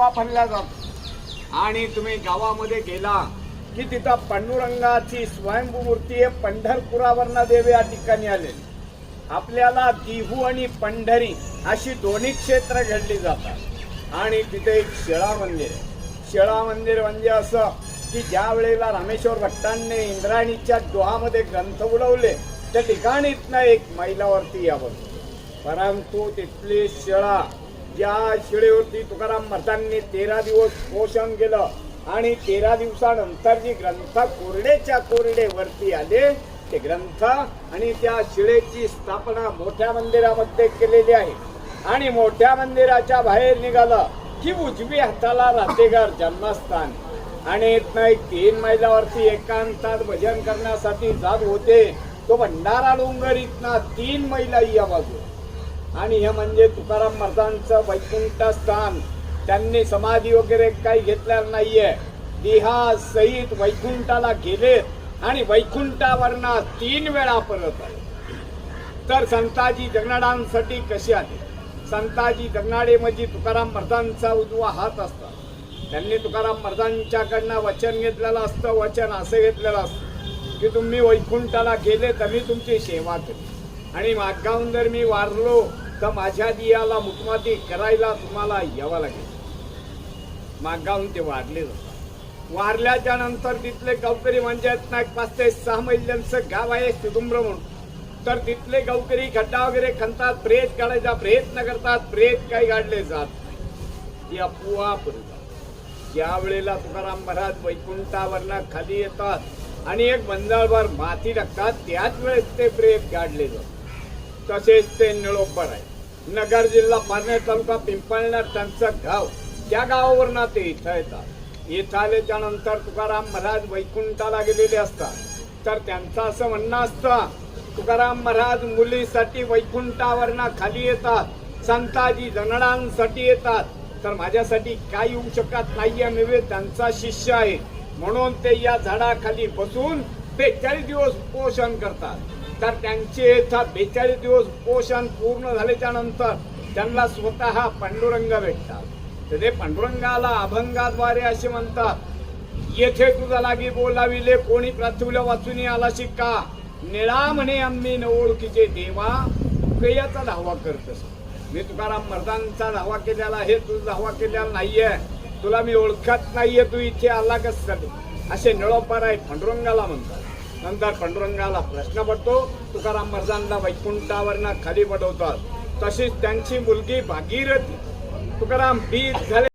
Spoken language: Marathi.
वापरला जातो। आणि तुम्ही गावामध्ये गेला की तिथं पांडुरंगाची स्वयंभू मूर्ती आहे, पंढरपुरावरनं देव या ठिकाणी आलेली। आपल्याला दिहू आणि पंढरी अशी दोन्ही क्षेत्र घडली जातात। आणि तिथे एक शिळा मंदिर आहे। शिळा मंदिर म्हणजे असं की ज्या वेळेला रामेश्वर भट्टांनी इंद्रायणीच्या डोहामध्ये ग्रंथ उडवले त्या ठिकाणीतनं एक मैलावरती यावं, परंतु तिथली शिळा, ज्या शिळेवरती तुकाराम महाराजांनी 13 दिवस पोषण केलं आणि 13 दिवसानंतर जी ग्रंथ कोरडेच्या कोरडे वरती आले ते ग्रंथ आणि त्या शिळेची स्थापना मोठ्या मंदिरामध्ये केलेली आहे। आणि मोठ्या मंदिराच्या बाहेर निघालं की उजवी हाताला रातेगार जन्मस्थान आणि इथनं एक 3 मैलावरती एकांतात भजन करण्यासाठी जात होते तो भंडारा डोंगर इथनं 3 मैला या बाजू। आणि हे म्हणजे तुकाराम महाराजांचं वैकुंठ स्थान। त्यांनी समाधी वगैरे काही घेतलेलं नाहीये, देहा सहित वैकुंठाला गेलेत आणि वैकुंठावरनं 3 वेळा परत आले। तर संताजी जगनाडांसाठी कसे आले? संताजी जगनाडे म्हणजे तुकाराम महाराजांचा उजवा हात असतात। त्यांनी तुकाराम महाराजांच्याकडनं वचन घेतलेलं असतं। वचन असं घेतलेलं असतं की तुम्ही वैकुंठाला गेले तर मी तुमची सेवा केली आणि मागाहून जर मी वारलो तर माझ्या दियाला मुखमाती करायला तुम्हाला यावं लागेल। मागाहून ते वारले जातात। वारल्याच्या नंतर तिथले गावकरी म्हणजे 5 ते 6 मैल्यांचं गाव आहे सुदुंब्र म्हणून। तर तिथले गावकरी खड्डा वगैरे खणतात, प्रेत काढायचा प्रयत्न करतात, प्रेत काही काढले जात नाही, अफवा पडतात। ज्या वेळेला तुकाराम महाराज वैकुंठावरनं खाली येतात आणि एक बंजाळभर माती टाकतात त्याच वेळेस ते प्रेत काढले जातात। तसेच ते निळोपर आहे, नगर जिल्हा पारनेर तालुका पिंपळनेर त्यांचं गाव, त्या गावावरनं ते इथं येतात। इथं आल्याच्या नंतर तुकाराम महाराज वैकुंठाला गेलेले असतात। तर त्यांचं असं म्हणणं असतं तुकाराम महाराज मुलीसाठी वैकुंठावरनं खाली येतात, संताजी जगनाडांसाठी येतात, तर माझ्यासाठी काय येऊ शकत नाहीये, मी त्यांचा शिष्य आहे म्हणून ते या झाडाखाली बसून 42 दिवस पोषण करतात। तर त्यांचे 42 दिवस पोषण पूर्ण झाल्याच्या नंतर त्यांना स्वतः पांडुरंग भेटतात। तर ते पांडुरंगाला अभंगाद्वारे असे म्हणतात, येथे तुझा लागी बोलाविले कोणी प्रार्थुल्या वाचून आला शिक्का, निळा म्हणे आम्ही न ओळखीचे देवा, कैयाचा धावा करतस। मी तुकाराम महाराजांचा धावा केलेला आहे, तुझा धावा केलेला नाहीये, तुला मी ओळखत नाहीये, तू इथे आला कशासाठी, असे निळोपार आहे पांडुरंगाला म्हणतात। नंतर पांडुरंगाला प्रश्न पडतो, तुकाराम महाराजांना वैकुंठावरनं खाली पडवतात। तशीच त्यांची मुलगी भागीरथी तुकाराम बीज झाले